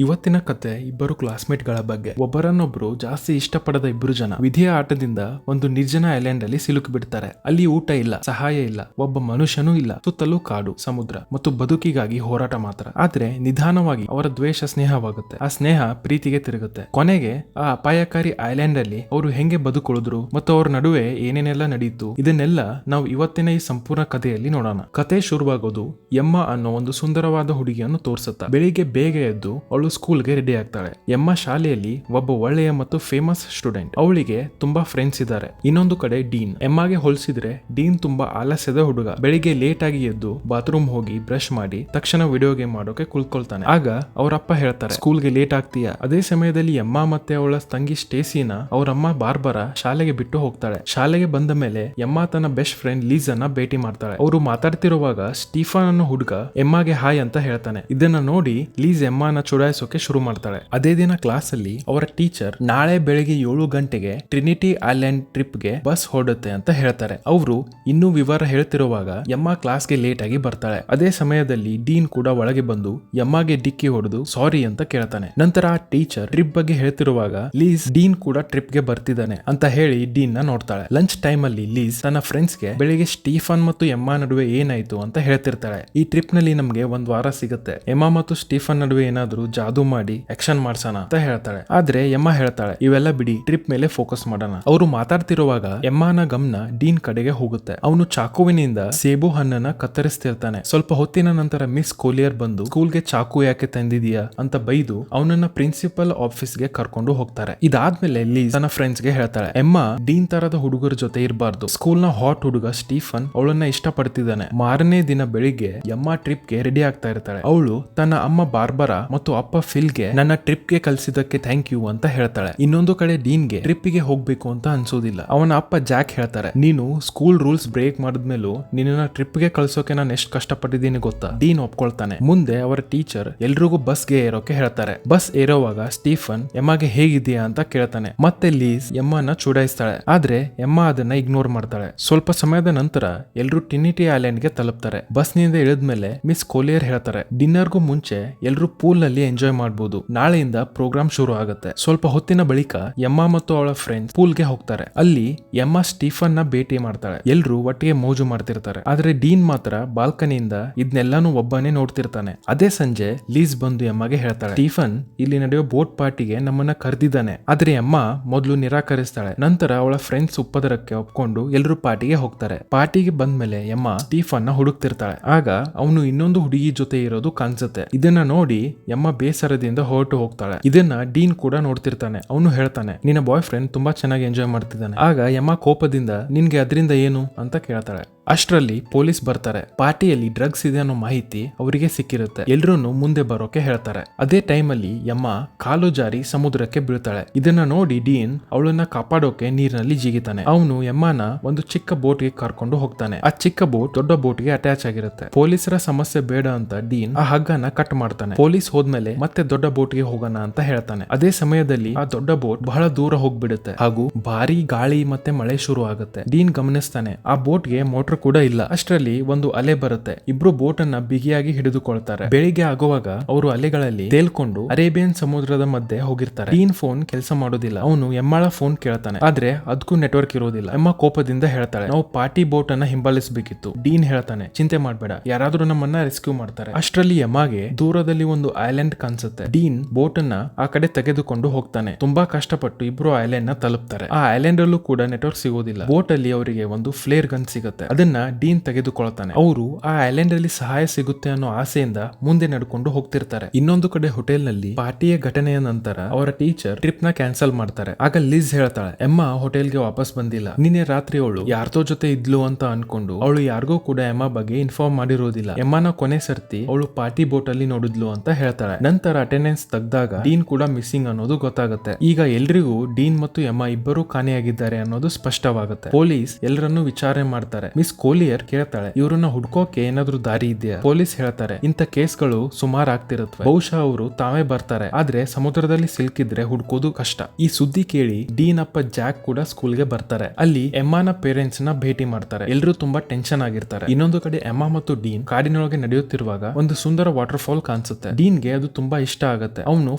ಇವತ್ತಿನ ಕತೆ ಇಬ್ಬರು ಕ್ಲಾಸ್ಮೇಟ್ ಗಳ ಬಗ್ಗೆ. ಒಬ್ಬರನ್ನೊಬ್ರು ಜಾಸ್ತಿ ಇಷ್ಟಪಡದ ಇಬ್ಬರು ಜನ ವಿಧಿಯ ಆಟದಿಂದ ಒಂದು ನಿರ್ಜನ ಐಲ್ಯಾಂಡ್ ಅಲ್ಲಿ ಸಿಲುಕಿ ಬಿಡ್ತಾರೆ. ಅಲ್ಲಿ ಊಟ ಇಲ್ಲ, ಸಹಾಯ ಇಲ್ಲ, ಒಬ್ಬ ಮನುಷ್ಯನೂ ಇಲ್ಲ. ಸುತ್ತಲೂ ಕಾಡು, ಸಮುದ್ರ ಮತ್ತು ಬದುಕಿಗಾಗಿ ಹೋರಾಟ ಮಾತ್ರ. ಆದ್ರೆ ನಿಧಾನವಾಗಿ ಅವರ ದ್ವೇಷ ಸ್ನೇಹವಾಗುತ್ತೆ. ಆ ಸ್ನೇಹ ಪ್ರೀತಿಗೆ ತಿರುಗುತ್ತೆ. ಕೊನೆಗೆ ಆ ಅಪಾಯಕಾರಿ ಐಲ್ಯಾಂಡ್ ಅಲ್ಲಿ ಅವರು ಹೆಂಗೆ ಬದುಕುಳಿದ್ರು ಮತ್ತು ಅವ್ರ ನಡುವೆ ಏನೇನೆಲ್ಲ ನಡೆಯಿತು, ಇದನ್ನೆಲ್ಲ ನಾವು ಇವತ್ತಿನ ಈ ಸಂಪೂರ್ಣ ಕಥೆಯಲ್ಲಿ ನೋಡೋಣ. ಕತೆ ಶುರುವಾಗೋದು ಎಮ್ಮ ಅನ್ನೋ ಒಂದು ಸುಂದರವಾದ ಹುಡುಗಿಯನ್ನು ತೋರಿಸುತ್ತಾ. ಬೆಳಿಗ್ಗೆ ಬೇಗ ಎದ್ದು ಅವಳು ಸ್ಕೂಲ್ಗೆ ರೆಡಿ ಆಗ್ತಾಳೆ. ಎಮ್ಮ ಶಾಲೆಯಲ್ಲಿ ಒಬ್ಬ ಒಳ್ಳೆಯ ಮತ್ತು ಫೇಮಸ್ ಸ್ಟೂಡೆಂಟ್. ಅವಳಿಗೆ ತುಂಬಾ ಫ್ರೆಂಡ್ಸ್ ಇದ್ದಾರೆ. ಇನ್ನೊಂದು ಕಡೆ ಡೀನ್. ಎಮ್ಮಗೆ ಹೋಲಿಸಿದ್ರೆ ಡೀನ್ ತುಂಬಾ ಆಲಸ್ಯದ ಹುಡುಗ. ಬೆಳಿಗ್ಗೆ ಲೇಟ್ ಆಗಿ ಎದ್ದು ಬಾತ್ರೂಮ್ ಹೋಗಿ ಬ್ರಷ್ ಮಾಡಿ ತಕ್ಷಣ ವಿಡಿಯೋ ಗೇಮ್ ಮಾಡೋಕೆ ಕುಳ್ಕೊಳ್ತಾನೆ. ಆಗ ಅವರಪ್ಪ ಹೇಳ್ತಾರೆ, ಸ್ಕೂಲ್ಗೆ ಲೇಟ್ ಆಗ್ತೀಯಾ? ಅದೇ ಸಮಯದಲ್ಲಿ ಎಮ್ಮ ಮತ್ತೆ ಅವಳ ತಂಗಿ ಸ್ಟೇಸಿನ ಅವರಮ್ಮ ಬಾರ್ಬರಾ ಶಾಲೆಗೆ ಬಿಟ್ಟು ಹೋಗ್ತಾಳೆ. ಶಾಲೆಗೆ ಬಂದ ಮೇಲೆ ಎಮ್ಮ ತನ್ನ ಬೆಸ್ಟ್ ಫ್ರೆಂಡ್ ಲೀಸ್ ಅನ್ನ ಭೇಟಿ ಮಾಡ್ತಾಳೆ. ಅವರು ಮಾತಾಡ್ತಿರುವಾಗ ಸ್ಟೀಫನ್ ಅನ್ನೋ ಹುಡುಗ ಎಮ್ಮಗೆ ಹಾಯ್ ಅಂತ ಹೇಳ್ತಾನೆ. ಇದನ್ನ ನೋಡಿ ಲೀಸ್ ಎಮ್ಮನ ಚುಡಾಯಿಸೋಕೆ ಶುರು ಮಾಡ್ತಾಳೆ. ಅದೇ ದಿನ ಕ್ಲಾಸ್ ಅಲ್ಲಿ ಅವರ ಟೀಚರ್ ನಾಳೆ ಬೆಳಿಗ್ಗೆ 7 ಗಂಟೆಗೆ ಟ್ರಿನಿಟಿ ಐಲ್ಯಾಂಡ್ ಟ್ರಿಪ್ ಗೆ ಬಸ್ ಹೊರಡುತ್ತೆ ಅಂತ ಹೇಳ್ತಾರೆ. ಅವರು ಇನ್ನೂ ವಿವರ ಹೇಳ್ತಿರುವಾಗ ಎಮ್ಮ ಕ್ಲಾಸ್ಗೆ ಲೇಟ್ ಆಗಿ ಬರ್ತಾಳೆ. ಅದೇ ಸಮಯದಲ್ಲಿ ಡೀನ್ ಕೂಡ ಒಳಗೆ ಬಂದು ಎಮ್ಮಗೆ ಡಿಕ್ಕಿ ಹೊಡೆದು ಸಾರಿ ಅಂತ ಕೇಳ್ತಾನೆ. ನಂತರ ಆ ಟೀಚರ್ ಟ್ರಿಪ್ ಬಗ್ಗೆ ಹೇಳ್ತಿರುವಾಗ ಲೀಸ್ ಡೀನ್ ಕೂಡ ಟ್ರಿಪ್ ಗೆ ಬರ್ತಿದ್ದಾನೆ ಅಂತ ಹೇಳಿ ಡೀನ್ ನ ನೋಡ್ತಾಳೆ. ಲಂಚ್ ಟೈಮ್ ಅಲ್ಲಿ ಲೀಸ್ ತನ್ನ ಫ್ರೆಂಡ್ಸ್ ಗೆ ಬೆಳಿಗ್ಗೆ ಸ್ಟೀಫನ್ ಮತ್ತು ಎಮ್ಮ ನಡುವೆ ಏನಾಯ್ತು ಅಂತ ಹೇಳ್ತಿರ್ತಾಳೆ. ಈ ಟ್ರಿಪ್ ನಲ್ಲಿ ನಮ್ಗೆ ಒಂದ್ ವಾರ ಸಿಗುತ್ತೆ. ಎಮ್ಮ ಮತ್ತು ಸ್ಟೀಫನ್ ನಡುವೆ ಏನಾದ್ರೂ ಜಾದೂ ಮಾಡಿ ಆಕ್ಷನ್ ಮಾಡ್ಸೋಣ ಅಂತ ಹೇಳ್ತಾಳೆ. ಆದ್ರೆ ಎಮ್ಮ ಹೇಳ್ತಾಳೆ, ಇವೆಲ್ಲ ಬಿಡಿ, ಟ್ರಿಪ್ ಮೇಲೆ ಫೋಕಸ್ ಮಾಡೋಣ. ಅವರು ಮಾತಾಡ್ತಿರುವಾಗ ಎಮ್ಮನ ಗಮನ ಡೀನ್ ಕಡೆಗೆ ಹೋಗುತ್ತೆ. ಅವನು ಚಾಕುವಿನಿಂದ ಸೇಬು ಹಣ್ಣನ್ನ ಕತ್ತರಿಸ್ತಿರ್ತಾನೆ. ಸ್ವಲ್ಪ ಹೊತ್ತಿನ ನಂತರ ಮಿಸ್ ಕೋಲಿಯರ್ ಬಂದು ಸ್ಕೂಲ್ಗೆ ಚಾಕು ಯಾಕೆ ತಂದಿದೀಯಾ ಅಂತ ಬೈದು ಅವನನ್ನ ಪ್ರಿನ್ಸಿಪಲ್ ಆಫೀಸ್ ಗೆ ಕರ್ಕೊಂಡು ಹೋಗ್ತಾರೆ. ಇದಾದ್ಮೇಲೆ ಲೀಸ್ ತನ್ನ ಫ್ರೆಂಡ್ಸ್ ಗೆ ಹೇಳ್ತಾಳೆ, ಎಮ್ಮ ಡೀನ್ ತರದ ಹುಡುಗರ ಜೊತೆ ಇರಬಾರ್ದು. ಸ್ಕೂಲ್ ನ ಹಾಟ್ ಹುಡುಗ ಸ್ಟೀಫನ್ ಅವಳನ್ನ ಇಷ್ಟಪಡ್ತಿದ್ದಾನೆ. ಮಾರನೇ ದಿನ ಬೆಳಿಗ್ಗೆ ಎಮ್ಮ ಟ್ರಿಪ್ ಗೆ ರೆಡಿ ಆಗ್ತಾ ಇರ್ತಾಳೆ. ಅವಳು ತನ್ನ ಅಮ್ಮ ಬಾರ್ಬರಾ ಮತ್ತು ಅಪ್ಪ ಫಿಲ್ ಗೆ ನನ್ನ ಟ್ರಿಪ್ ಗೆ ಕಲ್ಸಿದಕ್ಕೆ ಥ್ಯಾಂಕ್ ಯು ಅಂತ ಹೇಳ್ತಾಳೆ. ಇನ್ನೊಂದು ಕಡೆ ಡೀನ್ ಗೆ ಟ್ರಿಪ್ ಗೆ ಹೋಗ್ಬೇಕು ಅಂತ ಅನ್ಸೋದಿಲ್ಲ. ಅವನ ಅಪ್ಪ ಜಾಕ್ ಹೇಳ್ತಾರೆ, ನೀನು ಸ್ಕೂಲ್ ರೂಲ್ಸ್ ಬ್ರೇಕ್ ಮಾಡಿದ್ಮೇಲೂ ನಿನ್ನ ಟ್ರಿಪ್ ಗೆ ಕಳ್ಸೋಕೆ ನಾನು ಎಷ್ಟು ಕಷ್ಟಪಟ್ಟಿದ್ದೀನಿ ಗೊತ್ತಾ? ಡೀನ್ ಒಪ್ಕೊಳ್ತಾನೆ. ಮುಂದೆ ಅವರ ಟೀಚರ್ ಎಲ್ರಿಗೂ ಬಸ್ ಗೆ ಏರೋಕೆ ಹೇಳ್ತಾರೆ. ಬಸ್ ಏರೋವಾಗ ಸ್ಟೀಫನ್ ಎಮ್ಮಗೆ ಹೇಗಿದೆಯಾ ಅಂತ ಕೇಳ್ತಾನೆ. ಮತ್ತೆ ಲೀಸ್ ಎಮ್ಮನ ಚುಡಾಯಿಸ್ತಾಳೆ. ಆದ್ರೆ ಎಮ್ಮ ಅದನ್ನ ಇಗ್ನೋರ್ ಮಾಡ್ತಾಳೆ. ಸ್ವಲ್ಪ ಸಮಯದ ನಂತರ ಎಲ್ರು ಟ್ರಿನಿಟಿ ಐಲ್ಯಾಂಡ್ ಗೆ ತಲುಪ್ತಾರೆ. ಬಸ್ ನಿಂದ ಇಳಿದ್ಮೇಲೆ ಮಿಸ್ ಕೋಲಿಯರ್ ಹೇಳ್ತಾರೆ, ಡಿನ್ನರ್ಗೂ ಮುಂಚೆ ಎಲ್ರು ಪೂಲ್ ನಲ್ಲಿ ಎಂಜಾಯ್ ಮಾಡಬಹುದು. ನಾಳೆಯಿಂದ ಪ್ರೋಗ್ರಾಮ್ ಶುರು ಆಗುತ್ತೆ. ಸ್ವಲ್ಪ ಹೊತ್ತಿನ ಬಳಿಕ ಎಮ್ಮ ಮತ್ತು ಅವಳ ಫ್ರೆಂಡ್ಸ್ ಪೂಲ್ ಗೆ ಹೋಗ್ತಾರೆ. ಅಲ್ಲಿ ಎಮ್ಮ ಸ್ಟೀಫನ್ ನ ಭೇಟಿ ಮಾಡ್ತಾಳೆ. ಎಲ್ರು ಒಟ್ಟಿಗೆ ಮೋಜು ಮಾಡ್ತಿರ್ತಾರೆ. ಆದ್ರೆ ಡೀನ್ ಮಾತ್ರ ಬಾಲ್ಕನಿಯಿಂದ ಇದನ್ನೆಲ್ಲಾನು ಒಬ್ಬನೇ ನೋಡ್ತಿರ್ತಾನೆ. ಅದೇ ಸಂಜೆ ಲೀಸ್ ಬಂದು ಎಮ್ಮಗೆ ಹೇಳ್ತಾಳೆ, ಸ್ಟೀಫನ್ ಇಲ್ಲಿ ನಡೆಯೋ ಬೋಟ್ ಪಾರ್ಟಿಗೆ ನಮ್ಮನ್ನ ಕರೆದಿದ್ದಾನೆ. ಆದ್ರೆ ಎಮ್ಮ ಮೊದಲು ನಿರಾಕರಿಸ್ತಾಳೆ. ನಂತರ ಅವಳ ಫ್ರೆಂಡ್ಸ್ ಉಪದರಕ್ಕೆ ಒಪ್ಕೊಂಡು ಎಲ್ರು ಪಾರ್ಟಿಗೆ ಹೋಗ್ತಾರೆ. ಪಾರ್ಟಿಗೆ ಬಂದ್ಮೇಲೆ ಎಮ್ಮ ಸ್ಟೀಫನ್ ನ ಹುಡುಕ್ತಿರ್ತಾಳೆ. ಆಗ ಅವನು ಇನ್ನೊಂದು ಹುಡುಗಿ ಜೊತೆ ಇರೋದು ಕಾಣಿಸುತ್ತೆ. ಇದನ್ನ ನೋಡಿ ಎಮ್ಮ ಬೇಸರದಿಂದ ಹೊರಟು ಹೋಗ್ತಾಳೆ. ಇದನ್ನ ಡೀನ್ ಕೂಡ ನೋಡ್ತಿರ್ತಾನೆ. ಅವನು ಹೇಳ್ತಾನೆ, ನಿನ್ನ ಬಾಯ್ ಫ್ರೆಂಡ್ ತುಂಬಾ ಚೆನ್ನಾಗಿ ಎಂಜಾಯ್ ಮಾಡ್ತಿದ್ದಾನೆ. ಆಗ ಎಮ್ಮ ಕೋಪದಿಂದ ನಿನ್ಗೆ ಅದರಿಂದ ಏನು ಅಂತ ಕೇಳ್ತಾಳೆ. ಅಷ್ಟರಲ್ಲಿ ಪೊಲೀಸ್ ಬರ್ತಾರೆ. ಪಾರ್ಟಿಯಲ್ಲಿ ಡ್ರಗ್ಸ್ ಇದೆ ಅನ್ನೋ ಮಾಹಿತಿ ಅವರಿಗೆ ಸಿಕ್ಕಿರುತ್ತೆ. ಎಲ್ರೂ ಮುಂದೆ ಬರೋಕೆ ಹೇಳ್ತಾರೆ. ಅದೇ ಟೈಮ್ ಅಲ್ಲಿ ಎಮ್ಮ ಕಾಲು ಜಾರಿ ಸಮುದ್ರಕ್ಕೆ ಬೀಳ್ತಾಳೆ. ಇದನ್ನ ನೋಡಿ ಡೀನ್ ಅವಳನ್ನ ಕಾಪಾಡೋಕೆ ನೀರಿನಲ್ಲಿ ಜಿಗಿತಾನೆ. ಅವನು ಎಮ್ಮನ ಒಂದು ಚಿಕ್ಕ ಬೋಟ್ ಗೆ ಕರ್ಕೊಂಡು ಹೋಗ್ತಾನೆ. ಆ ಚಿಕ್ಕ ಬೋಟ್ ದೊಡ್ಡ ಬೋಟ್ ಗೆ ಅಟ್ಯಾಚ್ ಆಗಿರುತ್ತೆ. ಪೊಲೀಸರ ಸಮಸ್ಯೆ ಬೇಡ ಅಂತ ಡೀನ್ ಆ ಹಗ್ಗನ ಕಟ್ ಮಾಡ್ತಾನೆ. ಪೊಲೀಸ್ ಹೋದ್ಮೇಲೆ ಮತ್ತೆ ದೊಡ್ಡ ಬೋಟ್ ಗೆ ಹೋಗೋಣ ಅಂತ ಹೇಳ್ತಾನೆ. ಅದೇ ಸಮಯದಲ್ಲಿ ಆ ದೊಡ್ಡ ಬೋಟ್ ಬಹಳ ದೂರ ಹೋಗ್ಬಿಡುತ್ತೆ ಹಾಗೂ ಭಾರಿ ಗಾಳಿ ಮತ್ತೆ ಮಳೆ ಶುರು ಆಗುತ್ತೆ. ಡೀನ್ ಗಮನಿಸ್ತಾನೆ, ಆ ಬೋಟ್ ಗೆ ಮೋಟರ್ ಕೂಡ ಇಲ್ಲ. ಅಷ್ಟರಲ್ಲಿ ಒಂದು ಅಲೆ ಬರುತ್ತೆ. ಇಬ್ರು ಬೋಟ್ ಅನ್ನ ಬಿಗಿಯಾಗಿ ಹಿಡಿದುಕೊಳ್ತಾರೆ. ಬೆಳಿಗ್ಗೆ ಆಗುವಾಗ ಅವರು ಅಲೆಗಳಲ್ಲಿ ತೇಲ್ಕೊಂಡು ಅರೇಬಿಯನ್ ಸಮುದ್ರದ ಮಧ್ಯೆ ಹೋಗಿರ್ತಾರೆ. ಡೀನ್ ಫೋನ್ ಕೆಲಸ ಮಾಡೋದಿಲ್ಲ. ಅವನು ಎಮ್ಮಳ ಫೋನ್ ಕೇಳ್ತಾನೆ. ಆದ್ರೆ ಅದಕ್ಕೂ ನೆಟ್ವರ್ಕ್ ಇರೋದಿಲ್ಲ. ಎಮ್ಮ ಕೋಪದಿಂದ ಹೇಳ್ತಾಳೆ, ನಾವು ಪಾರ್ಟಿ ಬೋಟ್ ಅನ್ನ ಹಿಂಬಾಲಿಸಬೇಕಿತ್ತು. ಡೀನ್ ಹೇಳ್ತಾನೆ, ಚಿಂತೆ ಮಾಡ್ಬೇಡ, ಯಾರಾದ್ರೂ ನಮ್ಮನ್ನ ರೆಸ್ಕ್ಯೂ ಮಾಡ್ತಾರೆ. ಅಷ್ಟರಲ್ಲಿ ಎಮ್ಮಗೆ ದೂರದಲ್ಲಿ ಒಂದು ಐಲ್ಯಾಂಡ್ ಕಾಣಿಸುತ್ತೆ. ಡೀನ್ ಬೋಟ್ ಅನ್ನ ಆ ಕಡೆ ತೆಗೆದುಕೊಂಡು ಹೋಗ್ತಾನೆ. ತುಂಬಾ ಕಷ್ಟಪಟ್ಟು ಇಬ್ರು ಐಲ್ಯಾಂಡ್ ನ ತಲುಪ್ತಾರೆ. ಆ ಐಲ್ಯಾಂಡ್ ಅಲ್ಲೂ ಕೂಡ ನೆಟ್ವರ್ಕ್ ಸಿಗೋದಿಲ್ಲ. ಬೋಟ್ ಅಲ್ಲಿ ಅವರಿಗೆ ಒಂದು ಫ್ಲೇರ್ ಗನ್ ಸಿಗುತ್ತೆ. ಅದನ್ನ ಡೀನ್ ತೆಗೆದುಕೊಳ್ತಾನೆ. ಅವರು ಆ ಐಲ್ಯಾಂಡ್ ಅಲ್ಲಿ ಸಹಾಯ ಸಿಗುತ್ತೆ ಅನ್ನೋ ಆಸೆಯಿಂದ ಮುಂದೆ ನಡ್ಕೊಂಡು ಹೋಗ್ತಿರ್ತಾರೆ. ಇನ್ನೊಂದು ಕಡೆ ಹೋಟೆಲ್ ನಲ್ಲಿ ಪಾರ್ಟಿಯ ಘಟನೆಯ ನಂತರ ಅವರ ಟೀಚರ್ ಟ್ರಿಪ್ ನ ಕ್ಯಾನ್ಸಲ್ ಮಾಡ್ತಾರೆ. ಆಗ ಲಿಸ್ ಹೇಳ್ತಾಳೆ, ಎಮ್ಮ ಹೋಟೆಲ್ಗೆ ವಾಪಸ್ ಬಂದಿಲ್ಲ. ನಿನ್ನೆ ರಾತ್ರಿ ಅವಳು ಯಾರ್ದೋ ಜೊತೆ ಇದ್ಲು ಅಂತ ಅನ್ಕೊಂಡು ಅವಳು ಯಾರಿಗೂ ಕೂಡ ಎಮ್ಮ ಬಗ್ಗೆ ಇನ್ಫಾರ್ಮ್ ಮಾಡಿರೋದಿಲ್ಲ. ಎಮ್ಮನ ಕೊನೆ ಸರ್ತಿ ಅವಳು ಪಾರ್ಟಿ ಬೋಟ್ ಅಲ್ಲಿ ನೋಡಿದ್ಲು ಅಂತ ಹೇಳ್ತಾಳೆ. ನಂತರ ಅಟೆಂಡೆನ್ಸ್ ತೆಗ್ದಾಗ ಡೀನ್ ಕೂಡ ಮಿಸ್ಸಿಂಗ್ ಅನ್ನೋದು ಗೊತ್ತಾಗುತ್ತೆ. ಈಗ ಎಲ್ರಿಗೂ ಡೀನ್ ಮತ್ತು ಎಮ್ಮ ಇಬ್ಬರು ಕಾಣೆಯಾಗಿದ್ದಾರೆ ಅನ್ನೋದು ಸ್ಪಷ್ಟವಾಗುತ್ತೆ. ಪೊಲೀಸ್ ಎಲ್ಲರನ್ನು ವಿಚಾರಣೆ ಮಾಡ್ತಾರೆ. ಮಿಸ್ ಮಿಸ್ ಕೋಲಿಯರ್ ಕೇಳ್ತಾಳೆ, ಇವ್ರನ್ನ ಹುಡ್ಕೋಕೆ ಏನಾದ್ರೂ ದಾರಿ ಇದೆಯಾ? ಪೊಲೀಸ್ ಹೇಳ್ತಾರೆ, ಇಂಥ ಕೇಸ್ಗಳು ಸುಮಾರು ಆಗ್ತಿರುತ್ತವೆ, ಬಹುಶಃ ಅವರು ತಾವೇ ಬರ್ತಾರೆ, ಆದ್ರೆ ಸಮುದ್ರದಲ್ಲಿ ಸಿಲುಕಿದ್ರೆ ಹುಡ್ಕೋದು ಕಷ್ಟ. ಈ ಸುದ್ದಿ ಕೇಳಿ ಡೀನ್ ಅಪ್ಪ ಜಾಕ್ ಕೂಡ ಸ್ಕೂಲ್ಗೆ ಬರ್ತಾರೆ. ಅಲ್ಲಿ ಎಮ್ಮಾನ ಪೇರೆಂಟ್ಸ್ ನ ಭೇಟಿ ಮಾಡ್ತಾರೆ. ಎಲ್ರು ತುಂಬಾ ಟೆನ್ಷನ್ ಆಗಿರ್ತಾರೆ. ಇನ್ನೊಂದು ಕಡೆ ಎಮ್ಮಾ ಮತ್ತು ಡೀನ್ ಕಾಡಿನೊಳಗೆ ನಡೆಯುತ್ತಿರುವಾಗ ಒಂದು ಸುಂದರ ವಾಟರ್ ಫಾಲ್ ಕಾಣಿಸುತ್ತೆ. ಡೀನ್ಗೆ ಅದು ತುಂಬಾ ಇಷ್ಟ ಆಗುತ್ತೆ. ಅವನು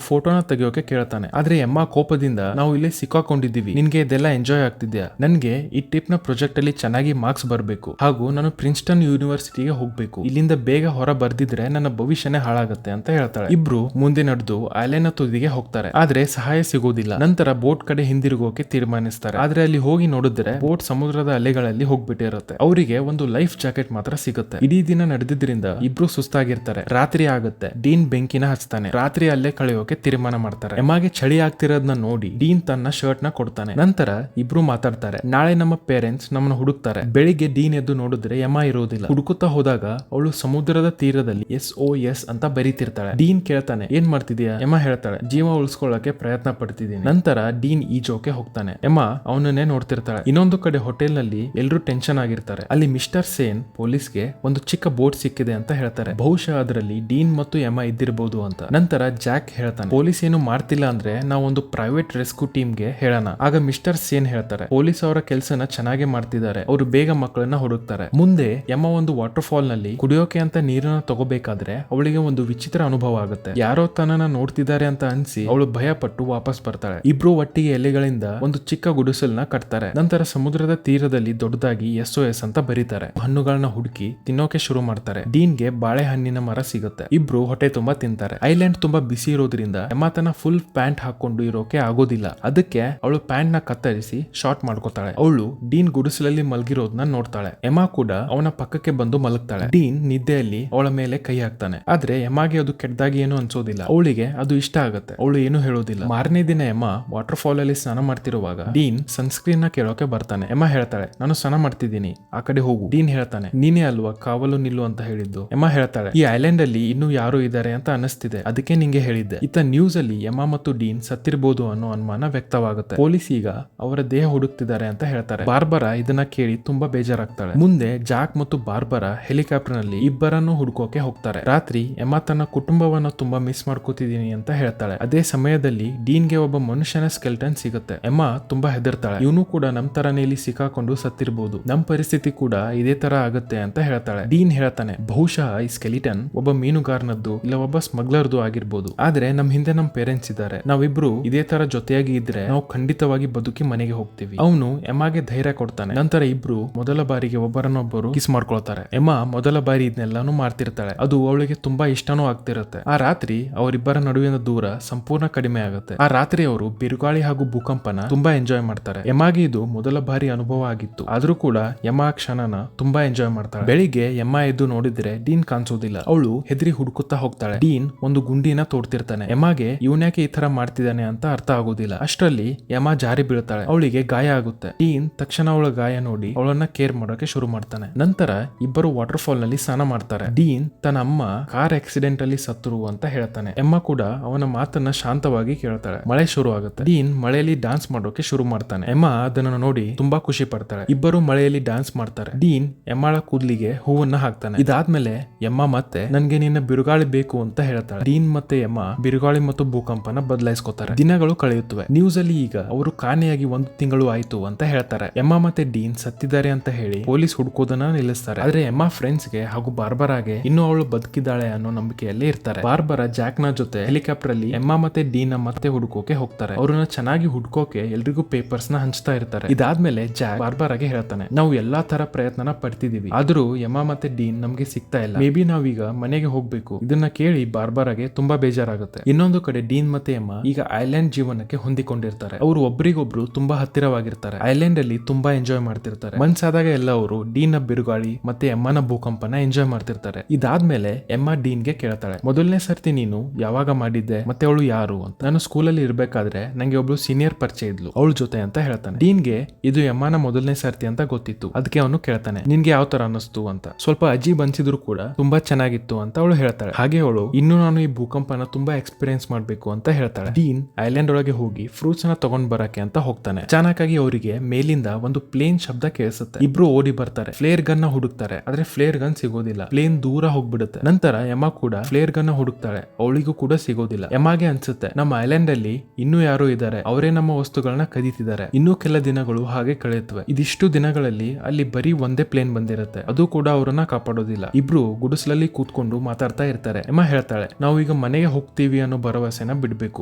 ಫೋಟೋನ ತೆಗೆಯೋಕೆ ಕೇಳ್ತಾನೆ. ಆದ್ರೆ ಎಮ್ಮಾ ಕೋಪದಿಂದ, ನಾವು ಇಲ್ಲಿ ಸಿಕ್ಕಾಕೊಂಡಿದ್ದೀವಿ, ನಿನ್ಗೆ ಇದೆಲ್ಲ ಎಂಜಾಯ್ ಆಗ್ತಿದ್ಯಾ? ನನ್ಗೆ ಈ ಟಿಪ್ ನ ಪ್ರಾಜೆಕ್ಟ್ ಅಲ್ಲಿ ಚೆನ್ನಾಗಿ ಮಾರ್ಕ್ಸ್ ಬರಬೇಕು, ಹಾಗೂ ನಾನು ಪ್ರಿನ್ಸ್ಟನ್ ಯೂನಿವರ್ಸಿಟಿಗೆ ಹೋಗ್ಬೇಕು, ಇಲ್ಲಿಂದ ಬೇಗ ಹೊರ ಬರ್ದಿದ್ರೆ ನನ್ನ ಭವಿಷ್ಯನೇ ಹಾಳಾಗುತ್ತೆ ಅಂತ ಹೇಳ್ತಾಳೆ. ಇಬ್ರು ಮುಂದೆ ನಡೆದು ಐಲ್ಯಾಂಡ್ ನ ತುದಿಗೆ ಹೋಗ್ತಾರೆ. ಆದ್ರೆ ಸಹಾಯ ಸಿಗೋದಿಲ್ಲ. ನಂತರ ಬೋಟ್ ಕಡೆ ಹಿಂದಿರುಗೋಕೆ ತೀರ್ಮಾನಿಸ್ತಾರೆ. ಆದ್ರೆ ಅಲ್ಲಿ ಹೋಗಿ ನೋಡಿದ್ರೆ ಬೋಟ್ ಸಮುದ್ರದ ಅಲೆಗಳಲ್ಲಿ ಹೋಗ್ಬಿಟ್ಟಿರುತ್ತೆ. ಅವರಿಗೆ ಒಂದು ಲೈಫ್ ಜಾಕೆಟ್ ಮಾತ್ರ ಸಿಗುತ್ತೆ. ಇಡೀ ದಿನ ನಡೆದಿದ್ರಿಂದ ಇಬ್ರು ಸುಸ್ತಾಗಿರ್ತಾರೆ. ರಾತ್ರಿ ಆಗುತ್ತೆ. ಡೀನ್ ಬೆಂಕಿನ ಹಚ್ತಾನೆ. ರಾತ್ರಿ ಅಲ್ಲೇ ಕಳೆಯೋಕೆ ತೀರ್ಮಾನ ಮಾಡ್ತಾರೆ. ಎಮ್ಮಾಗೆ ಚಳಿ ಆಗ್ತಿರೋದನ್ನ ನೋಡಿ ಡೀನ್ ತನ್ನ ಶರ್ಟ್ ನ ಕೊಡ್ತಾನೆ. ನಂತರ ಇಬ್ರು ಮಾತಾಡ್ತಾರೆ. ನಾಳೆ ನಮ್ಮ ಪೇರೆಂಟ್ಸ್ ನಮ್ಮನ್ನ ಹುಡುಕ್ತಾರೆ. ಬೆಳಿಗ್ಗೆ ಡೀನ್ ಎದ್ದು ನೋಡಿದ್ರೆ ಎಮ್ಮಾ ಇರೋದಿಲ್ಲ. ಹುಡುಕುತ್ತಾ ಹೋದಾಗ ಅವಳು ಸಮುದ್ರದ ತೀರದಲ್ಲಿ SOS ಅಂತ ಬರೀತಿರ್ತಾಳೆ. ಡೀನ್ ಕೇಳ್ತಾನೆ, ಏನ್ ಮಾಡ್ತಿದ್ಯಾ? ಎಮ್ಮಾ ಹೇಳ್ತಾಳೆ, ಜೀವ ಉಳಿಸ್ಕೊಳ್ಳಕ್ಕೆ ಪ್ರಯತ್ನ ಪಡ್ತಿದ್ದೀನಿ. ನಂತರ ಡೀನ್ ಈಜೋಕೆ ಹೋಗ್ತಾನೆ. ಎಮ್ಮಾ ಅವನನ್ನೇ ನೋಡ್ತಿರ್ತಾಳೆ. ಇನ್ನೊಂದು ಕಡೆ ಹೋಟೆಲ್ ನಲ್ಲಿ ಎಲ್ರು ಟೆನ್ಷನ್ ಆಗಿರ್ತಾರೆ. ಅಲ್ಲಿ ಮಿಸ್ಟರ್ ಸೇನ್ ಪೊಲೀಸ್ಗೆ ಒಂದು ಚಿಕ್ಕ ಬೋಟ್ ಸಿಕ್ಕಿದೆ ಅಂತ ಹೇಳ್ತಾರೆ. ಬಹುಶಃ ಅದರಲ್ಲಿ ಡೀನ್ ಮತ್ತು ಎಮ್ಮಾ ಇದ್ದಿರಬಹುದು ಅಂತ. ನಂತರ ಜಾಕ್ ಹೇಳ್ತಾನೆ, ಪೊಲೀಸ್ ಏನು ಮಾಡ್ತಿಲ್ಲ ಅಂದ್ರೆ ನಾವು ಒಂದು ಪ್ರೈವೇಟ್ ರೆಸ್ಕ್ಯೂ ಟೀಮ್ಗೆ ಹೇಳೋಣ. ಆಗ ಮಿಸ್ಟರ್ ಸೇನ್ ಹೇಳ್ತಾರೆ, ಪೊಲೀಸ್ ಅವರ ಕೆಲಸನ ಚೆನ್ನಾಗಿ ಮಾಡ್ತಿದ್ದಾರೆ, ಅವರು ಬೇಗ ಮಕ್ಕಳನ್ನ ಹುಡುಕ್ತಾರೆ. ಮುಂದೆ ಎಮ್ಮ ಒಂದು ವಾಟರ್ ಫಾಲ್ ನಲ್ಲಿ ಕುಡಿಯೋಕೆ ಅಂತ ನೀರನ್ನ ತಗೋಬೇಕಾದ್ರೆ ಅವಳಿಗೆ ಒಂದು ವಿಚಿತ್ರ ಅನುಭವ ಆಗುತ್ತೆ. ಯಾರೋ ತನ್ನನ್ನ ನೋಡ್ತಿದ್ದಾರೆ ಅಂತ ಅನ್ಸಿ ಅವಳು ಭಯ ಪಟ್ಟು ವಾಪಸ್ ಬರ್ತಾಳೆ. ಇಬ್ರು ಒಟ್ಟಿಗೆ ಎಲೆಗಳಿಂದ ಒಂದು ಚಿಕ್ಕ ಗುಡಿಸಲ್ನ ಕಟ್ತಾರೆ. ನಂತರ ಸಮುದ್ರದ ತೀರದಲ್ಲಿ ದೊಡ್ಡದಾಗಿ SOS ಅಂತ ಬರೀತಾರೆ. ಹಣ್ಣುಗಳನ್ನ ಹುಡುಕಿ ತಿನ್ನೋಕೆ ಶುರು ಮಾಡ್ತಾರೆ. ಡೀನ್ಗೆ ಬಾಳೆಹಣ್ಣಿನ ಮರ ಸಿಗುತ್ತೆ. ಇಬ್ರು ಹೊಟ್ಟೆ ತುಂಬಾ ತಿಂತಾರೆ. ಐಲ್ಯಾಂಡ್ ತುಂಬಾ ಬಿಸಿ ಇರೋದ್ರಿಂದ ಎಮ್ಮ ತನ್ನ ಫುಲ್ ಪ್ಯಾಂಟ್ ಹಾಕೊಂಡು ಇರೋಕೆ ಆಗೋದಿಲ್ಲ. ಅದಕ್ಕೆ ಅವಳು ಪ್ಯಾಂಟ್ ನ ಕತ್ತರಿಸಿ ಶಾರ್ಟ್ ಮಾಡ್ಕೋತಾಳೆ. ಅವಳು ಡೀನ್ ಗುಡಿಸಲಲ್ಲಿ ಮಲಗಿರೋದನ್ನ ನೋಡ್ತಾಳೆ. ಎಮಾ ಕೂಡ ಅವನ ಪಕ್ಕಕ್ಕೆ ಬಂದು ಮಲಗ್ತಾಳೆ. ಡೀನ್ ನಿದ್ದೆಯಲ್ಲಿ ಅವಳ ಮೇಲೆ ಕೈ ಹಾಕ್ತಾನೆ. ಆದ್ರೆ ಎಮಾಗೆ ಅದು ಕೆಟ್ಟದಾಗಿ ಏನು ಅನ್ಸೋದಿಲ್ಲ. ಅವಳಿಗೆ ಅದು ಇಷ್ಟ ಆಗುತ್ತೆ. ಅವಳು ಏನು ಹೇಳೋದಿಲ್ಲ. ಮಾರನೇ ದಿನ ಎಮಾ ವಾಟರ್ ಫಾಲ್ ಅಲ್ಲಿ ಸ್ನಾನ ಮಾಡ್ತಿರುವಾಗ ಡೀನ್ ಸನ್ಸ್ಕ್ರೀನ್ ನ ಕೇಳೋಕೆ ಬರ್ತಾನೆ. ಎಮಾ ಹೇಳ್ತಾಳೆ, ನಾನು ಸ್ನಾನ ಮಾಡ್ತಿದ್ದೀನಿ, ಆ ಕಡೆ ಹೋಗು. ಡೀನ್ ಹೇಳ್ತಾನೆ, ನೀನೇ ಅಲ್ವಾ ಕಾವಲು ನಿಲ್ಲು ಅಂತ ಹೇಳಿದ್ದು. ಎಮಾ ಹೇಳ್ತಾಳೆ, ಈ ಐಲ್ಯಾಂಡ್ ಅಲ್ಲಿ ಇನ್ನೂ ಯಾರು ಇದ್ದಾರೆ ಅಂತ ಅನಿಸ್ತಿದೆ, ಅದಕ್ಕೆ ನಿಂಗೆ ಹೇಳಿದ್ದೆ. ಇತ್ತ ನ್ಯೂಸ್ ಅಲ್ಲಿ ಎಮಾ ಮತ್ತು ಡೀನ್ ಸತ್ತಿರಬಹುದು ಅನ್ನೋ ಅನುಮಾನ ವ್ಯಕ್ತವಾಗುತ್ತೆ. ಪೊಲೀಸ್ ಈಗ ಅವರ ದೇಹ ಹುಡುಕ್ತಿದ್ದಾರೆ ಅಂತ ಹೇಳ್ತಾರೆ. ಬಾರ್ಬರಾ ಇದನ್ನ ಕೇಳಿ ತುಂಬಾ ಬೇಜಾರಾಗ್ತಾಳೆ. ಮುಂದೆ ಜಾಕ್ ಮತ್ತು ಬಾರ್ಬರಾ ಹೆಲಿಕಾಪ್ಟರ್ ನಲ್ಲಿ ಇಬ್ಬರನ್ನು ಹುಡುಕೋಕೆ ಹೋಗ್ತಾರೆ. ರಾತ್ರಿ ಎಮಾ ತನ್ನ ಕುಟುಂಬವನ್ನು ತುಂಬಾ ಮಿಸ್ ಮಾಡ್ಕೋತಿದೀನಿ ಅಂತ ಹೇಳ್ತಾಳೆ. ಅದೇ ಸಮಯದಲ್ಲಿ ಡೀನ್ಗೆ ಒಬ್ಬ ಮನುಷ್ಯನ ಸ್ಕೆಲ್ಟನ್ ಸಿಗುತ್ತೆ. ಎಮಾ ತುಂಬಾ ಹೆದರ್ತಾಳೆ. ಇವನು ಕೂಡ ನಮ್ ತರನೇ ಇಲ್ಲಿ ಸಿಕ್ಕಾಕೊಂಡು ಸತ್ತಿರಬಹುದು, ನಮ್ ಪರಿಸ್ಥಿತಿ ಕೂಡ ಇದೇ ತರ ಆಗುತ್ತೆ ಅಂತ ಹೇಳ್ತಾಳೆ. ಡೀನ್ ಹೇಳ್ತಾನೆ, ಬಹುಶಃ ಈ ಸ್ಕೆಲಿಟನ್ ಒಬ್ಬ ಮೀನುಗಾರನದ್ದು ಇಲ್ಲ ಒಬ್ಬ ಸ್ಮಗ್ಲರ್ದು ಆಗಿರ್ಬೋದು. ಆದ್ರೆ ನಮ್ ಹಿಂದೆ ನಮ್ ಪೇರೆಂಟ್ಸ್ ಇದ್ದಾರೆ, ನಾವಿಬ್ರು ಇದೇ ತರ ಜೊತೆಯಾಗಿ ಇದ್ರೆ ನಾವು ಖಂಡಿತವಾಗಿ ಬದುಕಿ ಮನೆಗೆ ಹೋಗ್ತೀವಿ. ಅವನು ಎಮಾಗೆ ಧೈರ್ಯ ಕೊಡ್ತಾನೆ. ನಂತರ ಇಬ್ರು ಮೊದಲ ಬಾರಿಗೆ ಒಬ್ಬರನ್ನೊಬ್ಬರು ಕಿಸ್ ಮಾಡ್ಕೊಳ್ತಾರೆ. ಎಮಾ ಮೊದಲ ಬಾರಿ ಇದನ್ನೆಲ್ಲಾನು ಮಾಡ್ತಿರ್ತಾಳೆ. ಅದು ಅವಳಿಗೆ ತುಂಬಾ ಇಷ್ಟನೂ ಆಗ್ತಿರುತ್ತೆ. ಆ ರಾತ್ರಿ ಅವರಿಬ್ಬರ ನಡುವಿನ ದೂರ ಸಂಪೂರ್ಣ ಕಡಿಮೆ ಆಗುತ್ತೆ. ಆ ರಾತ್ರಿ ಅವರು ಬಿರುಗಾಳಿ ಹಾಗೂ ಭೂಕಂಪನ ತುಂಬಾ ಎಂಜಾಯ್ ಮಾಡ್ತಾರೆ. ಎಮಾಗೆ ಇದು ಮೊದಲ ಬಾರಿ ಅನುಭವ ಆಗಿತ್ತು. ಆದ್ರೂ ಕೂಡ ಎಮಾ ಕ್ಷಣನ ತುಂಬಾ ಎಂಜಾಯ್ ಮಾಡ್ತಾಳೆ. ಬೆಳಿಗ್ಗೆ ಎಮಾ ಎದ್ದು ನೋಡಿದ್ರೆ ಡೀನ್ ಕಾಣಿಸೋದಿಲ್ಲ. ಅವಳು ಹೆದರಿ ಹುಡುಕುತ್ತಾ ಹೋಗ್ತಾಳೆ. ಡೀನ್ ಒಂದು ಗುಂಡಿನ ತೋಡ್ತಿರ್ತಾನೆ. ಎಮಾಗೆ ಇವನ್ಯಾಕೆ ಈ ತರ ಮಾಡ್ತಿದ್ದಾನೆ ಅಂತ ಅರ್ಥ ಆಗೋದಿಲ್ಲ. ಅಷ್ಟರಲ್ಲಿ ಎಮಾ ಜಾರಿ ಬೀಳ್ತಾಳೆ. ಅವಳಿಗೆ ಗಾಯ ಆಗುತ್ತೆ. ಡೀನ್ ತಕ್ಷಣ ಅವಳ ಗಾಯ ನೋಡಿ ಅವಳನ್ನ ಕೇರ್ ಮಾಡೋಕೆ ಶುರು ಮಾಡ್ತಾನೆ. ನಂತರ ಇಬ್ಬರು ವಾಟರ್ ಫಾಲ್ ನಲ್ಲಿ ಸ್ನಾನ ಮಾಡ್ತಾರೆ. ಡೀನ್ ತನ್ನ ಅಮ್ಮ ಕಾರ್ ಆಕ್ಸಿಡೆಂಟ್ ಅಲ್ಲಿ ಸತ್ರು ಅಂತ ಹೇಳ್ತಾನೆ. ಎಮ್ಮ ಕೂಡ ಅವನ ಮಾತನ್ನ ಶಾಂತವಾಗಿ ಕೇಳ್ತಾಳೆ. ಮಳೆ ಶುರು ಆಗುತ್ತೆ. ಡೀನ್ ಮಳೆಯಲ್ಲಿ ಡಾನ್ಸ್ ಮಾಡೋಕೆ ಶುರು ಮಾಡ್ತಾನೆ. ಎಮ್ಮ ಅದನ್ನು ನೋಡಿ ತುಂಬಾ ಖುಷಿ ಪಡ್ತಾಳೆ. ಇಬ್ಬರು ಮಳೆಯಲ್ಲಿ ಡಾನ್ಸ್ ಮಾಡ್ತಾರೆ. ಡೀನ್ ಎಮ್ಮಳ ಕೂದಲಿಗೆ ಹೂವನ್ನ ಹಾಕ್ತಾನೆ. ಇದಾದ್ಮೇಲೆ ಎಮ್ಮ ಮತ್ತೆ ನನ್ಗೆ ನಿನ್ನ ಬಿರುಗಾಳಿ ಬೇಕು ಅಂತ ಹೇಳ್ತಾಳೆ. ಡೀನ್ ಮತ್ತೆ ಎಮ್ಮ ಬಿರುಗಾಳಿ ಮತ್ತು ಭೂಕಂಪನ ಬದಲಾಯಿಸ್ಕೊತಾರೆ. ದಿನಗಳು ಕಳೆಯುತ್ತವೆ. ನ್ಯೂಸ್ ಅಲ್ಲಿ ಈಗ ಅವರು ಕಾಣೆಯಾಗಿ 1 ತಿಂಗಳು ಆಯ್ತು ಅಂತ ಹೇಳ್ತಾರೆ. ಎಮ್ಮ ಮತ್ತೆ ಡೀನ್ ಸತ್ತಿದ್ದಾರೆ ಅಂತ ಹೇಳಿ ಪೊಲೀಸ್ ಹುಡುಕೋದನ್ನ ನಿಲ್ಲಿಸ್ತಾರೆ. ಆದ್ರೆ ಎಮ್ಮ ಫ್ರೆಂಡ್ಸ್ ಗೆ ಹಾಗೂ ಬಾರ್ಬರಾಗೆ ಇನ್ನೂ ಅವಳು ಬದುಕಿದ್ದಾಳೆ ಅನ್ನೋ ನಂಬಿಕೆಯಲ್ಲಿ ಇರ್ತಾರೆ. ಬಾರ್ಬರಾ ಜಾಕ್ ನ ಜೊತೆ ಹೆಲಿಕಾಪ್ಟರ್ ಅಲ್ಲಿ ಎಮ್ಮ ಮತ್ತೆ ಡೀನ್ ಮತ್ತೆ ಹುಡುಕೋಕೆ ಹೋಗ್ತಾರೆ. ಅವ್ರನ್ನ ಚೆನ್ನಾಗಿ ಹುಡ್ಕೋಕೆ ಎಲ್ರಿಗೂ ಪೇಪರ್ಸ್ ನ ಹಂಚ್ತಾ ಇರ್ತಾರೆ. ಇದಾದ್ಮೇಲೆ ಜಾಕ್ ಬಾರ್ಬರಾಗೆ ಹೇಳ್ತಾನೆ, ನಾವು ಎಲ್ಲಾ ತರ ಪ್ರಯತ್ನ ಪಡ್ತಿದೀವಿ, ಆದ್ರೂ ಎಮ್ಮ ಮತ್ತೆ ಡೀನ್ ನಮ್ಗೆ ಸಿಗ್ತಾ ಇಲ್ಲ. ಮೇ ಬಿ ನಾವೀಗ ಮನೆಗೆ ಹೋಗ್ಬೇಕು. ಇದನ್ನ ಕೇಳಿ ಬಾರ್ಬರಾಗೆ ತುಂಬಾ ಬೇಜಾರಾಗುತ್ತೆ. ಇನ್ನೊಂದು ಕಡೆ ಡೀನ್ ಮತ್ತೆ ಎಮ್ಮ ಈಗ ಐಲ್ಯಾಂಡ್ ಜೀವನಕ್ಕೆ ಹೊಂದಿಕೊಂಡಿರ್ತಾರೆ. ಅವರು ಒಬ್ರಿಗೊಬ್ರು ತುಂಬಾ ಹತ್ತಿರವಾಗಿರ್ತಾರೆ. ಐಲ್ಯಾಂಡ್ ಅಲ್ಲಿ ತುಂಬಾ ಎಂಜಾಯ್ ಮಾಡ್ತಿರ್ತಾರೆ. ಮನ್ಸಾದಾಗ ಎಲ್ಲ ಅವರು ಡೀನ್ ನ ಬಿರುಗಾಳಿ ಮತ್ತೆ ಎಮ್ಮನ ಭೂಕಂಪನ ಎಂಜಾಯ್ ಮಾಡ್ತಿರ್ತಾರೆ. ಇದಾದ್ಮೇಲೆ ಎಮ್ಮ ಡೀನ್ ಗೆ ಕೇಳ್ತಾಳೆ, ಮೊದಲನೇ ಸರ್ತಿ ನೀನು ಯಾವಾಗ ಮಾಡಿದ್ದೆ ಮತ್ತೆ ಅವಳು ಯಾರು ಅಂತ. ನಾನು ಸ್ಕೂಲಲ್ಲಿ ಇರ್ಬೇಕಾದ್ರೆ ನಂಗೆ ಒಬ್ಳು ಸೀನಿಯರ್ ಪರಿಚಯ ಇದ್ಲು, ಅವಳ ಜೊತೆ ಅಂತ ಹೇಳ್ತಾನೆ. ಡೀನ್ಗೆ ಇದು ಎಮ್ಮನ ಮೊದಲನೇ ಸರ್ತಿ ಅಂತ ಗೊತ್ತಿತ್ತು. ಅದಕ್ಕೆ ಅವನು ಕೇಳ್ತಾನೆ, ನಿನ್ಗೆ ಯಾವ ತರ ಅನ್ನಿಸ್ತು ಅಂತ. ಸ್ವಲ್ಪ ಅಜೀಬ್ ಅನ್ಸಿದ್ರು ಕೂಡ ತುಂಬಾ ಚೆನ್ನಾಗಿತ್ತು ಅಂತ ಅವಳು ಹೇಳ್ತಾಳೆ. ಹಾಗೆ ಅವಳು ಇನ್ನು ನಾನು ಈ ಭೂಕಂಪನ ತುಂಬಾ ಎಕ್ಸ್ಪೀರಿಯನ್ಸ್ ಮಾಡ್ಬೇಕು ಅಂತ ಹೇಳ್ತಾಳೆ. ಡೀನ್ ಐಲ್ಯಾಂಡ್ ಒಳಗೆ ಹೋಗಿ ಫ್ರೂಟ್ಸ್ ನ ತಗೊಂಡ್ ಬರಕ್ಕೆ ಅಂತ ಹೋಗ್ತಾನೆ. ಅಚಾನಕ್ ಆಗಿ ಅವರಿಗೆ ಮೇಲಿಂದ ಒಂದು ಪ್ಲೇನ್ ಶಬ್ದ ಕೇಳಿಸುತ್ತೆ. ಇಬ್ರು ಓಡಿ ಬರ್ತಾರೆ, ಫ್ಲೇರ್ ಗನ್ ನ ಹುಡುಕ್ತಾರೆ. ಆದ್ರೆ ಫ್ಲೇರ್ ಗನ್ ಸಿಗೋದಿಲ್ಲ, ಪ್ಲೇನ್ ದೂರ ಹೋಗ್ಬಿಡುತ್ತೆ. ನಂತರ ಎಮಾ ಕೂಡ ಫ್ಲೇರ್ ಗನ್ ನ ಹುಡುಕ್ತಾಳೆ, ಅವಳಿಗೂ ಕೂಡ ಸಿಗೋದಿಲ್ಲ. ಎಮಾಗೆ ಅನ್ಸುತ್ತೆ ನಮ್ಮ ಐಲ್ಯಾಂಡ್ ಅಲ್ಲಿ ಇನ್ನೂ ಯಾರೋ ಇದ್ದಾರೆ, ಅವರೇ ನಮ್ಮ ವಸ್ತುಗಳನ್ನ ಕದೀತಿದ್ದಾರೆ. ಇನ್ನೂ ಕೆಲ ದಿನಗಳು ಹಾಗೆ ಕಳೆಯುತ್ತವೆ. ಇದಿಷ್ಟು ದಿನಗಳಲ್ಲಿ ಅಲ್ಲಿ ಬರೀ ಒಂದೇ ಪ್ಲೇನ್ ಬಂದಿರುತ್ತೆ, ಅದು ಕೂಡ ಅವರನ್ನ ಕಾಪಾಡೋದಿಲ್ಲ. ಇಬ್ರು ಗುಡಿಸಲಲ್ಲಿ ಕೂತ್ಕೊಂಡು ಮಾತಾಡ್ತಾ ಇರ್ತಾರೆ. ಎಮಾ ಹೇಳ್ತಾಳೆ, ನಾವು ಈಗ ಮನೆಗೆ ಹೋಗ್ತೀವಿ ಅನ್ನೋ ಭರವಸೆನ ಬಿಡ್ಬೇಕು.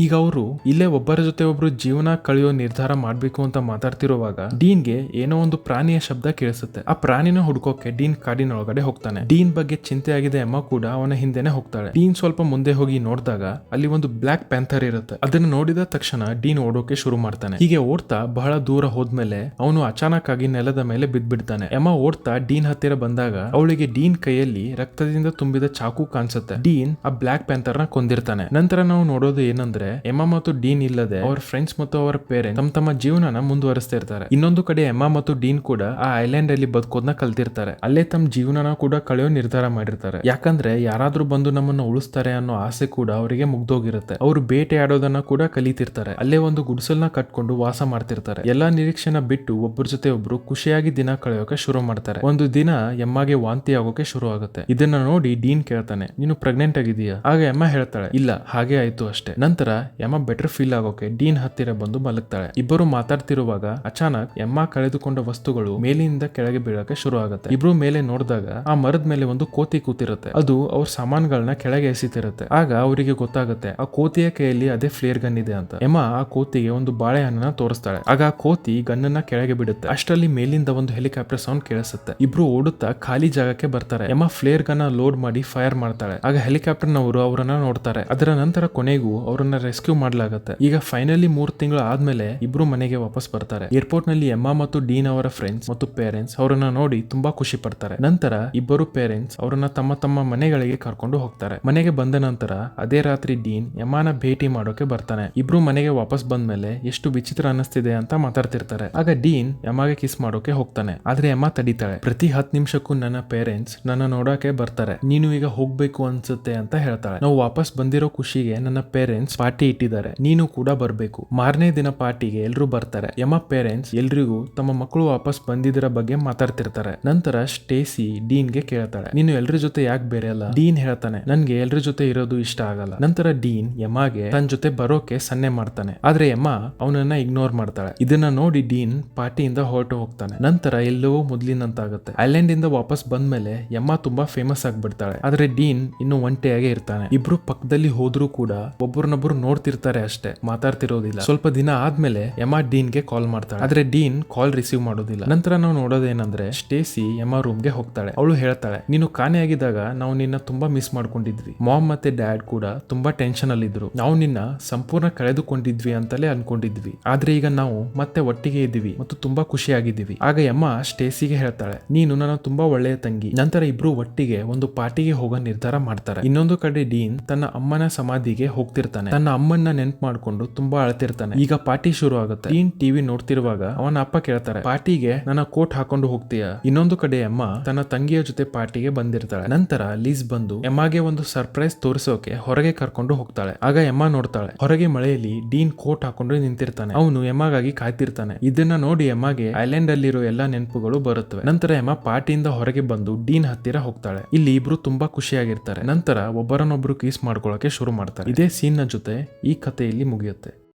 ಈಗ ಅವರು ಇಲ್ಲೇ ಒಬ್ಬರ ಜೊತೆ ಒಬ್ರು ಜೀವನ ಕಳೆಯೋ ನಿರ್ಧಾರ ಮಾಡ್ಬೇಕು ಅಂತ ಮಾತಾಡ್ತಿರುವಾಗ ಡೀನ್ಗೆ ಏನೋ ಒಂದು ಪ್ರಾಣಿಯ ಶಬ್ದ ಕೇಳಿಸುತ್ತೆ. ಆ ಪ್ರಾಣಿನ ಹುಡ್ಕೋಕೆ ಡೀನ್ ಕಾಡಿನೊಳಗಡೆ ಹೋಗ್ತಾನೆ. ಡೀನ್ ಬಗ್ಗೆ ಚಿಂತೆ ಆಗಿದೆ ಎಮ್ಮ ಕೂಡ ಅವನ ಹಿಂದೆನೆ ಹೋಗ್ತಾಳೆ. ಡೀನ್ ಸ್ವಲ್ಪ ಮುಂದೆ ಹೋಗಿ ನೋಡಿದಾಗ ಅಲ್ಲಿ ಒಂದು ಬ್ಲಾಕ್ ಪ್ಯಾಂಥರ್ ಇರುತ್ತೆ. ಅದನ್ನ ನೋಡಿದ ತಕ್ಷಣ ಡೀನ್ ಓಡೋಕೆ ಶುರು ಮಾಡ್ತಾನೆ. ಹೀಗೆ ಓಡ್ತಾ ಬಹಳ ದೂರ ಹೋದ್ಮೇಲೆ ಅವನು ಅಚಾನಕ್ ಆಗಿ ನೆಲದ ಮೇಲೆ ಬಿದ್ದ್ಬಿಡ್ತಾನೆ. ಎಮ್ಮ ಓಡ್ತಾ ಡೀನ್ ಹತ್ತಿರ ಬಂದಾಗ ಅವಳಿಗೆ ಡೀನ್ ಕೈಯಲ್ಲಿ ರಕ್ತದಿಂದ ತುಂಬಿದ ಚಾಕು ಕಾಣಿಸುತ್ತೆ. ಡೀನ್ ಆ ಬ್ಲಾಕ್ ಪ್ಯಾಂಥರ್ ನ ಕೊಂದಿರ್ತಾನೆ. ನಂತರ ನಾವು ನೋಡೋದು ಏನಂದ್ರೆ ಎಮ್ಮ ಮತ್ತು ಡೀನ್ ಇಲ್ಲದೆ ಅವರ ಫ್ರೆಂಡ್ಸ್ ಮತ್ತು ಅವರ ಪೇರೆಂಟ್ಸ್ ತಮ್ಮ ಜೀವನನ ಮುಂದುವರಿಸ್ತಾ ಇರ್ತಾರೆ. ಇನ್ನೊಂದು ಕಡೆ ಎಮ್ಮ ಮತ್ತು ಡೀನ್ ಕೂಡ ಆ ಐಲ್ಯಾಂಡ್ ಅಲ್ಲಿ ಬದುಕೋದನ್ನ ಕಲ್ತಿರ್ತಾರೆ. ಅಲ್ಲೇ ತಮ್ಮ ಜೀವನನ ಕೂಡ ಕಳೆಯೋ ನಿರ್ಧಾರ ಮಾಡಿರ್ತಾರೆ. ಯಾಕಂದ್ರೆ ಯಾರಾದ್ರೂ ಬಂದು ನಮ್ಮನ್ನ ಉಳಿಸ್ತಾರೆ ಅನ್ನೋ ಆಸೆ ಕೂಡ ಅವರಿಗೆ ಮುಗ್ದೋಗಿರುತ್ತೆ. ಅವರು ಬೇಟೆ ಆಡೋದನ್ನ ಕೂಡ ಕಲಿತಿರ್ತಾರೆ. ಅಲ್ಲೇ ಒಂದು ಗುಡಿಸಲ್ನ ಕಟ್ಕೊಂಡು ವಾಸ ಮಾಡ್ತಿರ್ತಾರೆ. ಎಲ್ಲಾ ನಿರೀಕ್ಷೆನ ಬಿಟ್ಟು ಒಬ್ಬರ ಜೊತೆ ಒಬ್ರು ಖುಷಿಯಾಗಿ ದಿನ ಕಳೆಯೋಕೆ ಶುರು ಮಾಡ್ತಾರೆ. ಒಂದು ದಿನ ಎಮ್ಮಗೆ ವಾಂತಿ ಆಗೋಕೆ ಶುರು ಆಗುತ್ತೆ. ಇದನ್ನ ನೋಡಿ ಡೀನ್ ಕೇಳ್ತಾನೆ, ನೀನು ಪ್ರೆಗ್ನೆಂಟ್ ಆಗಿದೀಯಾ? ಆಗ ಎಮ್ಮ ಹೇಳ್ತಾಳೆ, ಇಲ್ಲ, ಹಾಗೆ ಆಯ್ತು ಅಷ್ಟೇ. ನಂತರ ಎಮ್ಮ ಬೆಟರ್ ಫೀಲ್ ಆಗೋಕೆ ಡೀನ್ ಹತ್ತಿರ ಬಂದು ಮಲಗ್ತಾಳೆ. ಇಬ್ಬರು ಮಾತಾಡ್ತಿರುವಾಗ ಅಚಾನಕ್ ಎಮ್ಮ ಕಳೆದುಕೊಂಡ ವಸ್ತುಗಳು ಮೇಲಿಂದ ಕೆಳಗೆ ಬೀಳಕ್ಕೆ ಶುರು ಆಗುತ್ತೆ. ಇಬ್ರು ಮೇಲೆ ನೋಡಿದಾಗ ಆ ಮರದ ಮೇಲೆ ಒಂದು ಕೋತಿ ಕೂತಿರುತ್ತೆ. ಅದು ಅವ್ರ ಸಾಮಾನುಗಳನ್ನ ಕೆಳಗೆ ಎಸಿತಿರುತ್ತೆ. ಆಗ ಅವರಿಗೆ ಗೊತ್ತಾಗುತ್ತೆ ಆ ಕೋತಿಯ ಕೈಯಲ್ಲಿ ಅದೇ ಫ್ಲೇರ್ ಗನ್ ಇದೆ ಅಂತ. ಎಮ್ಮ ಆ ಕೋತಿಗೆ ಒಂದು ಬಾಳೆಹಣ್ಣನ್ನ ತೋರಿಸ್ತಾಳೆ. ಆಗ ಆ ಕೋತಿ ಗನ್ನನ್ನ ಕೆಳಗೆ ಬಿಡುತ್ತೆ. ಅಷ್ಟರಲ್ಲಿ ಮೇಲಿಂದ ಒಂದು ಹೆಲಿಕಾಪ್ಟರ್ ಸೌಂಡ್ ಕೇಳಿಸುತ್ತೆ. ಇಬ್ರು ಓಡುತ್ತಾ ಖಾಲಿ ಜಾಗಕ್ಕೆ ಬರ್ತಾರೆ. ಎಮ್ಮ ಫ್ಲೇರ್ ಗನ್ನ ಲೋಡ್ ಮಾಡಿ ಫೈರ್ ಮಾಡ್ತಾಳೆ. ಆಗ ಹೆಲಿಕಾಪ್ಟರ್ ನವರು ಅವರನ್ನ ನೋಡ್ತಾರೆ. ಅದರ ನಂತರ ಕೊನೆಗೂ ಅವರನ್ನ ರೆಸ್ಕ್ಯೂ ಮಾಡ್ಲಾಗತ್ತೆ. ಈಗ ಫೈನಲಿ 3 ತಿಂಗಳು ಆದ್ಮೇಲೆ ಇಬ್ರು ಮನೆಗೆ ವಾಪಸ್ ಬರ್ತಾರೆ. ಏರ್ಪೋರ್ಟ್ ನಲ್ಲಿ ಎಮ್ಮ ಮತ್ತು ಡೀನ್ ಅವರ ಫ್ರೆಂಡ್ಸ್ ಮತ್ತು ಪೇರೆಂಟ್ಸ್ ಅವರನ್ನ ನೋಡಿ ತುಂಬಾ ಖುಷಿ ಪಡ್ತಾರೆ. ನಂತರ ಇಬ್ಬರು ಪೇರೆಂಟ್ಸ್ ಅವರನ್ನ ತಮ್ಮ ಮನೆಗಳಿಗೆ ಕರ್ಕೊಂಡು ಹೋಗ್ತಾರೆ. ಮನೆಗೆ ಬಂದ ನಂತರ ಅದೇ ರಾತ್ರಿ ಡೀನ್ ಎಮ್ಮನ ಭೇಟಿ ಮಾಡೋಕೆ ಬರ್ತಾನೆ. ಇಬ್ರು ಮನೆಗೆ ವಾಪಸ್ ಬಂದ್ಮೇಲೆ ಎಷ್ಟು ವಿಚಿತ್ರ ಅನ್ನಿಸ್ತಿದೆ ಅಂತ ಮಾತಾಡ್ತಿರ್ತಾರೆ. ಆಗ ಡೀನ್ ಎಮ್ಮಗೆ ಕಿಸ್ ಮಾಡೋಕೆ ಹೋಗ್ತಾನೆ. ಆದ್ರೆ ಎಮ್ಮ ತಡಿತಾಳೆ. ಪ್ರತಿ 10 ನಿಮಿಷಕ್ಕೂ ನನ್ನ ಪೇರೆಂಟ್ಸ್ ನನ್ನ ನೋಡೋಕೆ ಬರ್ತಾರೆ, ನೀನು ಈಗ ಹೋಗ್ಬೇಕು ಅನ್ಸುತ್ತೆ ಅಂತ ಹೇಳ್ತಾಳೆ. ನಾವು ವಾಪಸ್ ಬಂದಿರೋ ಖುಷಿಗೆ ನನ್ನ ಪೇರೆಂಟ್ಸ್ ಪಾರ್ಟಿ ಇಟ್ಟಿದ್ದಾರೆ, ನೀನು ಕೂಡ ಬರ್ಬೇಕು. ಮಾರನೇ ದಿನ ಪಾರ್ಟಿಗೆ ಎಲ್ರು ಬರ್ತಾರೆ. ಎಮ್ಮ ಪೇರೆಂಟ್ಸ್ ಎಲ್ರಿಗೂ ತಮ್ಮ ಮಕ್ಕಳು ವಾಪಸ್ ಬಂದಿದ್ದರ ಬಗ್ಗೆ ಮಾತಾಡ್ತಿರ್ತಾರೆ. ನಂತರ ಸ್ಟೇಸಿ ಡೀನ್ಗೆ ಕೇಳ್ತಾಳೆ, ನೀನು ಎಲ್ರ ಜೊತೆ ಯಾಕೆ ಬೇರೆ ಅಲ್ಲ? ಡೀನ್ ಹೇಳ್ತಾನೆ, ನನ್ಗೆ ಎಲ್ರ ಜೊತೆ ಇರೋದು ಇಷ್ಟ ಆಗಲ್ಲ. ನಂತರ ಡೀನ್ ಎಮ್ಮಗೆ ತನ್ನ ಜೊತೆ ಬರೋಕೆ ಸನ್ನೆ ಮಾಡ್ತಾನೆ. ಆದ್ರೆ ಎಮ್ಮ ಅವನನ್ನ ಇಗ್ನೋರ್ ಮಾಡ್ತಾಳೆ. ಇದನ್ನ ನೋಡಿ ಡೀನ್ ಪಾರ್ಟಿಯಿಂದ ಹೊರಟು ಹೋಗ್ತಾನೆ. ನಂತರ ಎಲ್ಲವೂ ಮೊದ್ಲಿನಂತಾಗುತ್ತೆ. ಐಲ್ಯಾಂಡ್ ಇಂದ ವಾಪಸ್ ಬಂದ್ಮೇಲೆ ಎಮ್ಮ ತುಂಬಾ ಫೇಮಸ್ ಆಗ್ಬಿಡ್ತಾಳೆ. ಆದ್ರೆ ಡೀನ್ ಇನ್ನು ಒಂಟಿಯಾಗೆ ಇರ್ತಾನೆ. ಇಬ್ರು ಪಕ್ಕದಲ್ಲಿ ಹೋದ್ರೂ ಕೂಡ ಒಬ್ಬರನ್ನೊಬ್ರು ನೋಡ್ತಿರ್ತಾರೆ ಅಷ್ಟೇ, ಮಾತಾಡ್ತಿರೋದಿಲ್ಲ. ಸ್ವಲ್ಪ ದಿನ ಆದ್ಮೇಲೆ ಎಮ್ಮ ಡೀನ್ಗೆ ಕಾಲ್ ಮಾಡ್ತಾಳೆ. ಆದ್ರೆ ಡೀನ್ ಕಾಲ್ ರಿಸೀವ್ ಮಾಡೋದಿಲ್ಲ. ನಂತರ ನಾವು ನೋಡೋದೇನಂದ್ರೆ ಸ್ಟೇಸಿ ಎಮ್ಮ ರೂಮ್ಗೆ ಹೋಗ್ತಾಳೆ. ಅವಳು ಹೇಳ್ತಾಳೆ, ನೀನು ಕಾಣೆಯಾಗಿದ್ದಾಗ ನಾವು ನಿನ್ನ ತುಂಬಾ ಮಿಸ್ ಮಾಡ್ಕೊಂಡಿದ್ವಿ. ಮಾಮ್ ಮತ್ತೆ ಡ್ಯಾಡ್ ಕೂಡ ತುಂಬಾ ಟೆನ್ಷನ್ ಅಲ್ಲಿ ಇದ್ರು. ನಾವು ನಿನ್ನ ಸಂಪೂರ್ಣ ಕಳೆದುಕೊಂಡಿದ್ವಿ ಅಂತಲೇ ಅನ್ಕೊಂಡಿದ್ವಿ. ಆದ್ರೆ ಈಗ ನಾವು ಮತ್ತೆ ಒಟ್ಟಿಗೆ ಇದ್ದೀವಿ ಮತ್ತು ತುಂಬಾ ಖುಷಿಯಾಗಿದ್ದೀವಿ. ಆಗ ಎಮ್ಮ ಸ್ಟೇಸಿಗೆ ಹೇಳ್ತಾಳೆ, ನೀನು ನನ್ನ ತುಂಬಾ ಒಳ್ಳೆಯ ತಂಗಿ. ನಂತರ ಇಬ್ರು ಒಟ್ಟಿಗೆ ಒಂದು ಪಾರ್ಟಿಗೆ ಹೋಗೋ ನಿರ್ಧಾರ ಮಾಡ್ತಾರೆ. ಇನ್ನೊಂದು ಕಡೆ ಡೀನ್ ತನ್ನ ಅಮ್ಮನ ಸಮಾಧಿಗೆ ಹೋಗ್ತಿರ್ತಾನೆ. ತನ್ನ ಅಮ್ಮನ್ನ ನೆನ್ಪು ಮಾಡ್ಕೊಂಡು ತುಂಬಾ ಅಳ್ತಿರ್ತಾನೆ. ಈಗ ಪಾರ್ಟಿ ಶುರು ಆಗುತ್ತೆ. ಡೀನ್ ಟಿವಿ ನೋಡ್ತಿರುವಾಗ ಅವನ ಅಪ್ಪ ಕೇಳ್ತಾರೆ, ಪಾರ್ಟಿಗೆ ನನ್ನ ಕೋಟ್ ಹಾಕೊಂಡು ಹೋಗ್ತೀಯಾ? ಇನ್ನೊಂದು ಕಡೆ ಎಮ್ಮ ತನ್ನ ತಂಗಿಯ ಜೊತೆ ಪಾರ್ಟಿಗೆ ಬಂದಿರ್ತಾಳೆ. ನಂತರ ಲೀಸ್ ಬಂದು ಎಮ್ಮಗೆ ಒಂದು ಸರ್ಪ್ರೈಸ್ ತೋರಿಸೋಕೆ ಹೊರಗೆ ಕರ್ಕೊಂಡು ಹೋಗ್ತಾಳೆ. ಆಗ ಎಮ್ಮ ನೋಡ್ತಾಳೆ, ಹೊರಗೆ ಮಳೆಯಲ್ಲಿ ಡೀನ್ ಕೋಟ್ ಹಾಕೊಂಡು ನಿಂತಿರ್ತಾನೆ. ಅವನು ಎಮ್ಮಗಾಗಿ ಕಾಯ್ತಿರ್ತಾನೆ. ಇದನ್ನ ನೋಡಿ ಎಮ್ಮಗೆ ಐಲ್ಯಾಂಡ್ ಅಲ್ಲಿರೋ ಎಲ್ಲಾ ನೆನಪುಗಳು ಬರುತ್ತವೆ. ನಂತರ ಎಮ್ಮ ಪಾರ್ಟಿಯಿಂದ ಹೊರಗೆ ಬಂದು ಡೀನ್ ಹತ್ತಿರ ಹೋಗ್ತಾಳೆ. ಇಲ್ಲಿ ಇಬ್ರು ತುಂಬಾ ಖುಷಿಯಾಗಿರ್ತಾರೆ. ನಂತರ ಒಬ್ಬರನ್ನೊಬ್ರು ಕಿಸ್ ಮಾಡ್ಕೊಳ್ಳೋಕೆ ಶುರು ಮಾಡ್ತಾರೆ. ಇದೇ ಸೀನ್ ನ ಜೊತೆ ಈ ಕಥೆಯಲ್ಲಿ ಮುಗಿಯುತ್ತೆ.